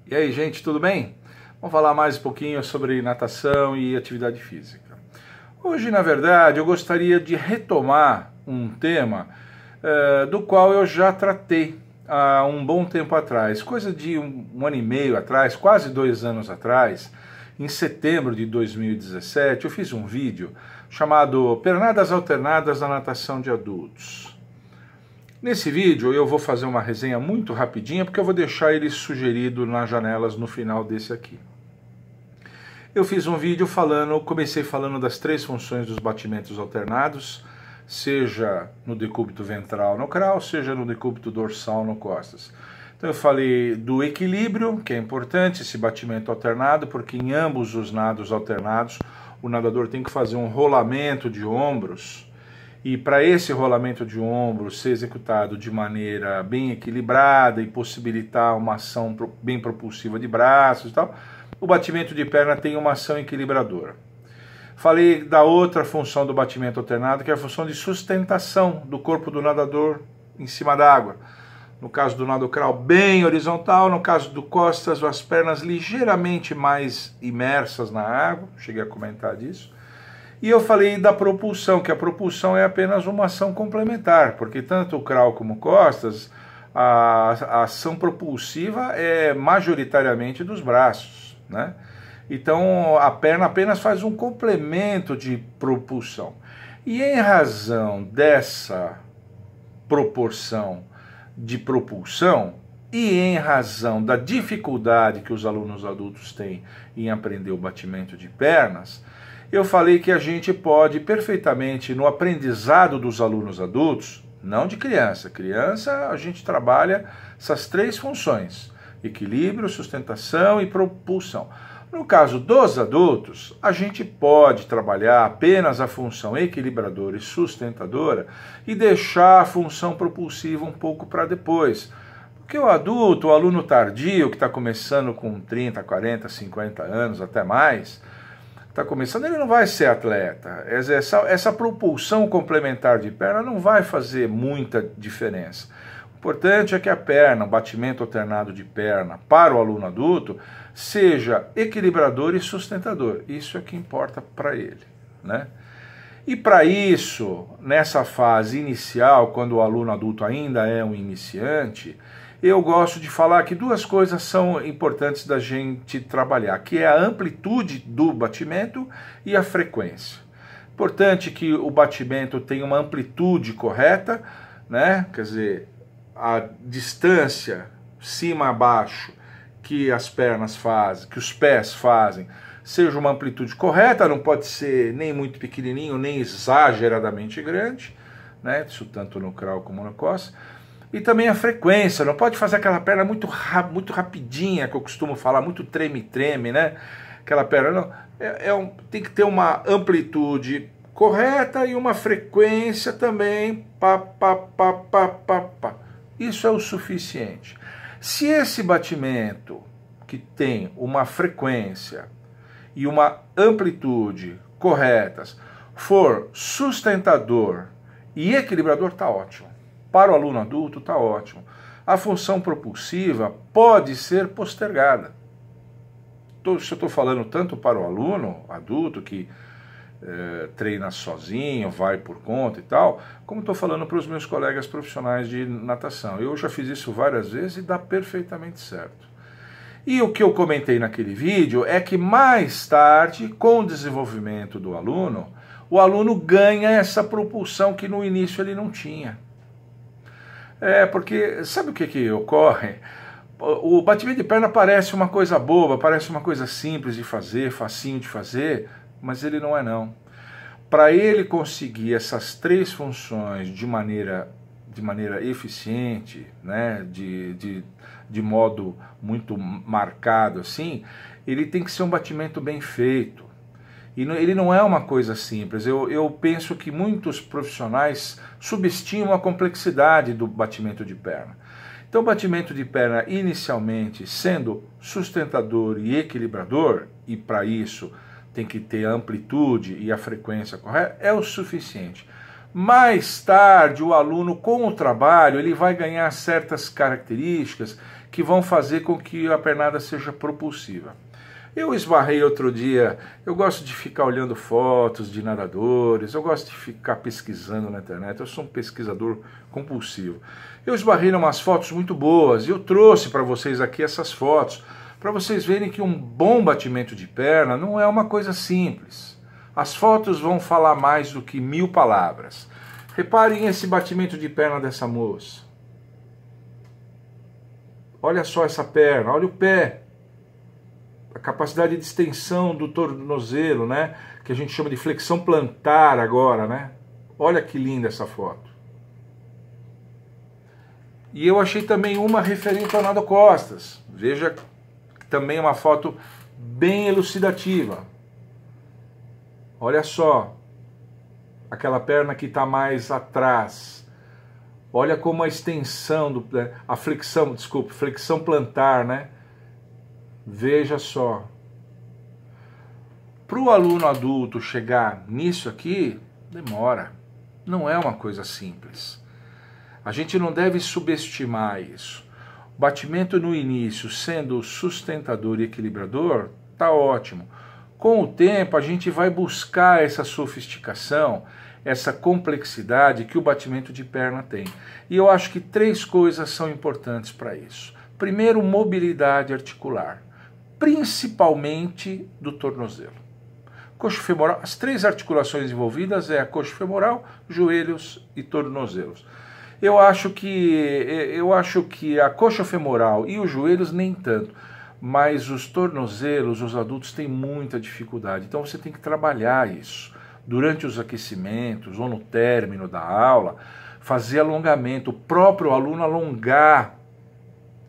E aí, gente, tudo bem? Vamos falar mais um pouquinho sobre natação e atividade física. Hoje, na verdade, eu gostaria de retomar um tema do qual eu já tratei há um bom tempo atrás, coisa de um ano e meio atrás, quase 2 anos atrás, em setembro de 2017, eu fiz um vídeo chamado Pernadas Alternadas na Natação de Adultos. Nesse vídeo eu vou fazer uma resenha muito rapidinha, porque eu vou deixar ele sugerido nas janelas no final desse aqui. Eu fiz um vídeo comecei falando das 3 funções dos batimentos alternados, seja no decúbito ventral no crawl, seja no decúbito dorsal no costas. Então eu falei do equilíbrio, que é importante esse batimento alternado, porque em ambos os nados alternados o nadador tem que fazer um rolamento de ombros, e para esse rolamento de ombros ser executado de maneira bem equilibrada e possibilitar uma ação bem propulsiva de braços e tal, o batimento de perna tem uma ação equilibradora. Falei da outra função do batimento alternado, que é a função de sustentação do corpo do nadador em cima da água. No caso do nado crawl, bem horizontal, no caso do costas, as pernas ligeiramente mais imersas na água, cheguei a comentar disso. E eu falei da propulsão, que a propulsão é apenas uma ação complementar, porque tanto o crawl como o costas, a ação propulsiva é majoritariamente dos braços, né? Então a perna apenas faz um complemento de propulsão. E em razão dessa proporção de propulsão e em razão da dificuldade que os alunos adultos têm em aprender o batimento de pernas, eu falei que a gente pode perfeitamente, no aprendizado dos alunos adultos, não de criança. Criança, a gente trabalha essas 3 funções: equilíbrio, sustentação e propulsão. No caso dos adultos, a gente pode trabalhar apenas a função equilibradora e sustentadora e deixar a função propulsiva um pouco para depois. Porque o adulto, o aluno tardio, que está começando com 30, 40, 50 anos, até mais, está começando, ele não vai ser atleta. Essa propulsão complementar de perna não vai fazer muita diferença. O importante é que a perna, o batimento alternado de perna para o aluno adulto, seja equilibrador e sustentador. Isso é que importa para ele, né? E para isso, nessa fase inicial, quando o aluno adulto ainda é um iniciante, eu gosto de falar que 2 coisas são importantes da gente trabalhar, que é a amplitude do batimento e a frequência. Importante que o batimento tenha uma amplitude correta, né? Quer dizer, a distância cima a baixo que as pernas fazem, que os pés fazem, seja uma amplitude correta, não pode ser nem muito pequenininho, nem exageradamente grande, né? Isso tanto no crawl como no costas. E também a frequência, não pode fazer aquela perna muito rapidinha, que eu costumo falar, muito treme-treme, né? Aquela perna, não, tem que ter uma amplitude correta e uma frequência também, pá. Isso é o suficiente. Se esse batimento, que tem uma frequência e uma amplitude corretas, for sustentador e equilibrador, tá ótimo. Para o aluno adulto está ótimo. A função propulsiva pode ser postergada. Se eu estou falando tanto para o aluno adulto que treina sozinho, vai por conta e tal, como estou falando para os meus colegas profissionais de natação. Eu já fiz isso várias vezes e dá perfeitamente certo. E o que eu comentei naquele vídeo é que mais tarde, com o desenvolvimento do aluno, o aluno ganha essa propulsão que no início ele não tinha. Porque sabe o que ocorre? O batimento de perna parece uma coisa boba, parece uma coisa simples de fazer, facinho de fazer, mas ele não é não. Para ele conseguir essas 3 funções de maneira eficiente, né, de modo muito marcado assim, ele tem que ser um batimento bem feito. E ele não é uma coisa simples. Eu penso que muitos profissionais subestimam a complexidade do batimento de perna. Então o batimento de perna inicialmente sendo sustentador e equilibrador, e para isso tem que ter a amplitude e a frequência correta, é o suficiente. Mais tarde o aluno com o trabalho ele vai ganhar certas características que vão fazer com que a pernada seja propulsiva. Eu esbarrei outro dia, eu gosto de ficar olhando fotos de nadadores, eu gosto de ficar pesquisando na internet, eu sou um pesquisador compulsivo. Eu esbarrei em umas fotos muito boas e eu trouxe para vocês aqui essas fotos, para vocês verem que um bom batimento de perna não é uma coisa simples. As fotos vão falar mais do que 1000 palavras. Reparem esse batimento de perna dessa moça. Olha só essa perna, olha o pé. A capacidade de extensão do tornozelo, né? Que a gente chama de flexão plantar agora, né? Olha que linda essa foto. E eu achei também uma referente ao nado costas. Veja, também uma foto bem elucidativa. Olha só, aquela perna que está mais atrás. Olha como a extensão, a flexão, desculpe, flexão plantar, né? Veja só. Para o aluno adulto chegar nisso aqui, demora. Não é uma coisa simples. A gente não deve subestimar isso. O batimento no início, sendo sustentador e equilibrador, tá ótimo. Com o tempo, a gente vai buscar essa sofisticação, essa complexidade que o batimento de perna tem. E eu acho que 3 coisas são importantes para isso. Primeiro, mobilidade articular, principalmente do tornozelo. Coxo-femoral, as 3 articulações envolvidas é a coxo-femoral, joelhos e tornozelos. Eu acho que a coxo-femoral e os joelhos nem tanto, mas os tornozelos, os adultos têm muita dificuldade. Então você tem que trabalhar isso durante os aquecimentos ou no término da aula, fazer alongamento, o próprio aluno alongar,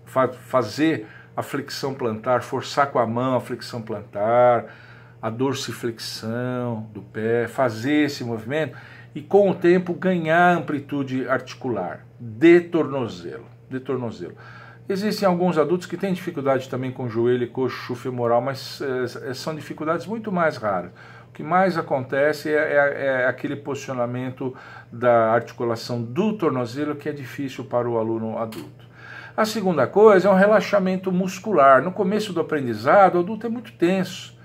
fazer a flexão plantar, forçar com a mão a flexão plantar, a dorsiflexão do pé, fazer esse movimento e com o tempo ganhar amplitude articular de tornozelo. Existem alguns adultos que têm dificuldade também com joelho e coxo femoral, mas são dificuldades muito mais raras. O que mais acontece é aquele posicionamento da articulação do tornozelo que é difícil para o aluno adulto. A segunda coisa é um relaxamento muscular. No começo do aprendizado, o adulto é muito tenso.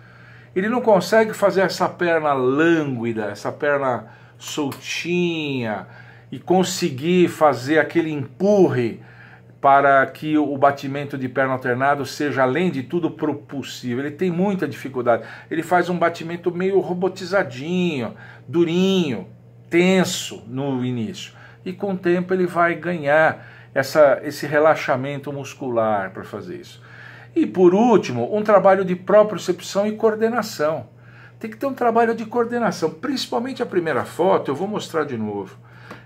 Ele não consegue fazer essa perna lânguida, essa perna soltinha e conseguir fazer aquele empurre para que o batimento de perna alternado seja, além de tudo, propulsivo. Ele tem muita dificuldade. Ele faz um batimento meio robotizadinho, durinho, tenso no início. E com o tempo ele vai ganhar esse relaxamento muscular para fazer isso. E por último, um trabalho de propriocepção e coordenação. Tem que ter um trabalho de coordenação, principalmente a primeira foto, eu vou mostrar de novo.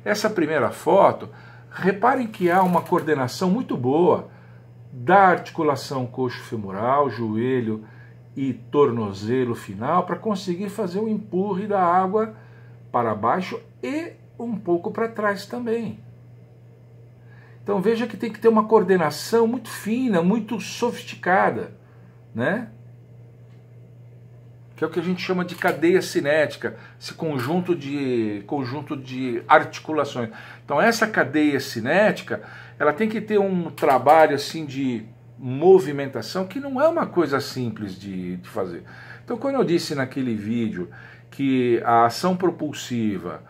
Essa primeira foto, reparem que há uma coordenação muito boa da articulação coxo-femoral, joelho e tornozelo final para conseguir fazer o empurre da água para baixo e um pouco para trás também. Então veja que tem que ter uma coordenação muito fina, muito sofisticada, né? Que é o que a gente chama de cadeia cinética, esse conjunto de articulações. Então essa cadeia cinética, ela tem que ter um trabalho assim de movimentação que não é uma coisa simples de fazer. Então quando eu disse naquele vídeo que a ação propulsiva,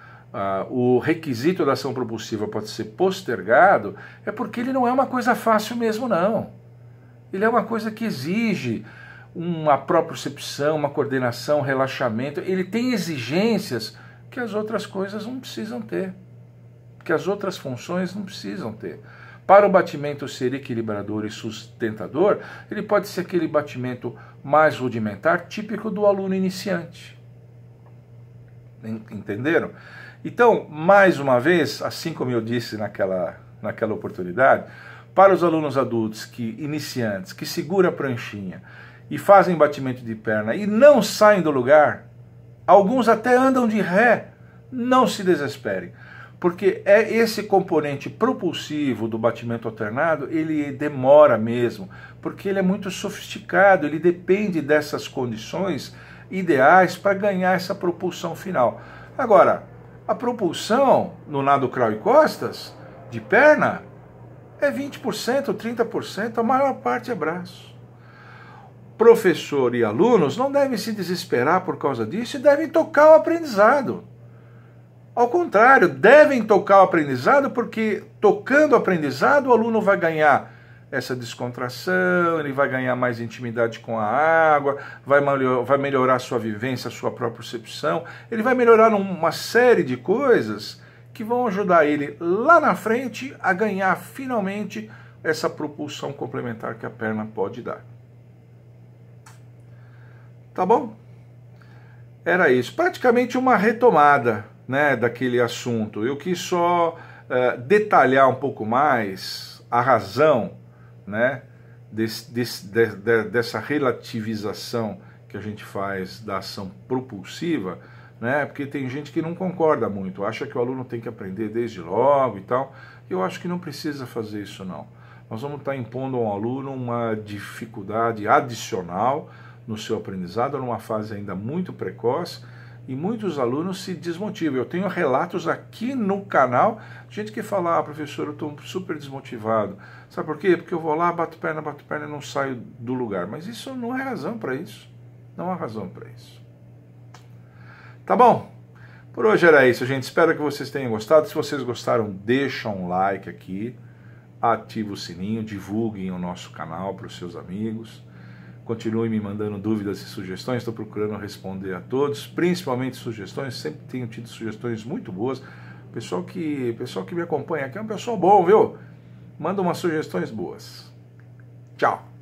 o requisito da ação propulsiva pode ser postergado, é porque ele não é uma coisa fácil mesmo não. Ele é uma coisa que exige uma propriocepção, uma coordenação, um relaxamento. Ele tem exigências que as outras coisas não precisam ter, que as outras funções não precisam ter. Para o batimento ser equilibrador e sustentador, ele pode ser aquele batimento mais rudimentar, típico do aluno iniciante. Entenderam? Então, mais uma vez, assim como eu disse naquela oportunidade, para os alunos adultos iniciantes que seguram a pranchinha e fazem batimento de perna e não saem do lugar, alguns até andam de ré, não se desesperem, porque é esse componente propulsivo do batimento alternado, ele demora mesmo, porque ele é muito sofisticado, ele depende dessas condições ideais para ganhar essa propulsão final. Agora, a propulsão no nado crawl e costas, de perna, é 20%, 30%, a maior parte é braço. Professor e alunos não devem se desesperar por causa disso e devem tocar o aprendizado. Ao contrário, devem tocar o aprendizado porque tocando o aprendizado o aluno vai ganhar essa descontração, ele vai ganhar mais intimidade com a água, vai melhorar a sua vivência, a sua própria percepção, ele vai melhorar uma série de coisas que vão ajudar ele lá na frente a ganhar finalmente essa propulsão complementar que a perna pode dar. Tá bom? Era isso. Praticamente uma retomada, né, daquele assunto. Eu quis só detalhar um pouco mais a razão, né, dessa relativização que a gente faz da ação propulsiva, né, porque tem gente que não concorda muito, acha que o aluno tem que aprender desde logo e tal. Eu acho que não precisa fazer isso não. Nós vamos estar impondo ao aluno uma dificuldade adicional no seu aprendizado, numa fase ainda muito precoce, e muitos alunos se desmotivam. Eu tenho relatos aqui no canal, gente que fala, professor, eu estou super desmotivado. Sabe por quê? Porque eu vou lá, bato perna e não saio do lugar. Mas isso não é razão para isso. Não há razão para isso. Tá bom? Por hoje era isso, gente. Espero que vocês tenham gostado. Se vocês gostaram, deixa um like aqui, ativa o sininho, divulguem o nosso canal para os seus amigos. Continue me mandando dúvidas e sugestões, estou procurando responder a todos, principalmente sugestões, sempre tenho tido sugestões muito boas. Pessoal que me acompanha aqui é um pessoal bom, viu? Manda umas sugestões boas. Tchau!